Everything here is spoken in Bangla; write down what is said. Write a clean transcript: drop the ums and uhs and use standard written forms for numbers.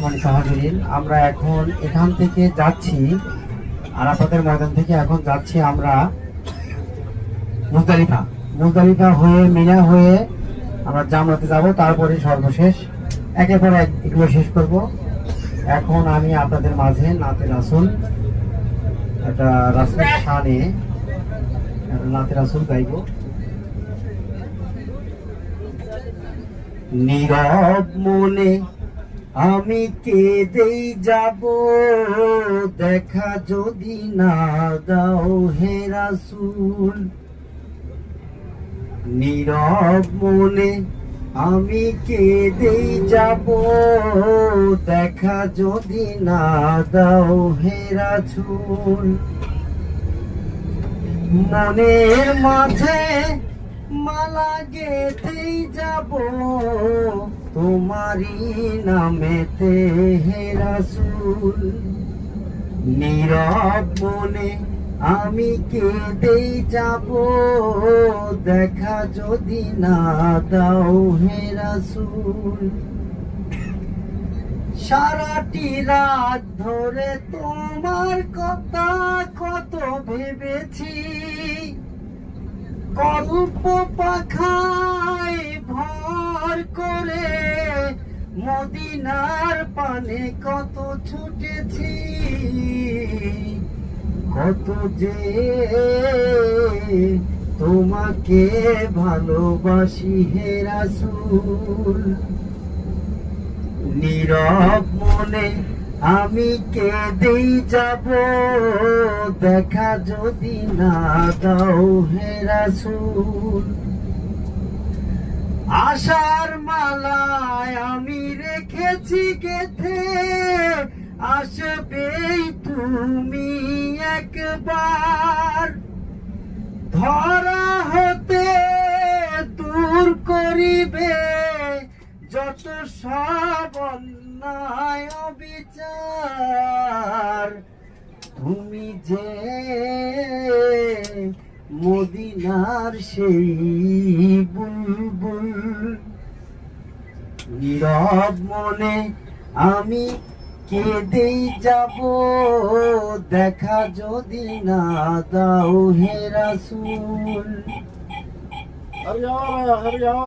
সম্মানিত হাজিরিন, আমরা এখন এখান থেকে যাচ্ছি, আরাফাতের ময়দান থেকে এখন যাচ্ছি আমরা মুজদালিফা হয়ে মিনা হয়ে আমরা জামরাতে যাব, তারপরে সর্বশেষ একের পর এক এগুলো শেষ করব। এখন আমি আপনাদের মাঝে নাতে রাসূল, একটা রাসূল শানে নাতে রাসূল গাইব। নীরব মনে আমি কেঁদেই যাব, দেখা যদি না দাও হে রাসূল। নীরব মনে আমি কেঁদেই যাব, দেখা যদি না দাও হে রাসূল। মনের মাঝে মালা গেঁথেই যাব, তোমারই নামেতে হে রাসূল। নীরব মনে আমি কেঁদেই যাব, দেখা যদি না দাও হে রাসূল। সারাটি রাত ধরে তোমার কথা কত ভেবেছি, কল্প পাখায় ভর করে মদিনার পানে কত ছুটেছি। কত যে তোমাকে ভালোবাসি হে রাসূল। নীরব মনে আমি কেঁদেই যাব, দেখা যদি না দাও হে রাসূল। আশার মালায় আমি রেখেছি গেথে, আসবেই তুমি একবার। ধরা হতে দূর করিবে যত সব অন্যায় অবিচার। তুমি যে মদিনার সেই বুলবুল। নীরব মনে আমি কেঁদেই যাব, দেখা যদি না দাও হে রাসূল।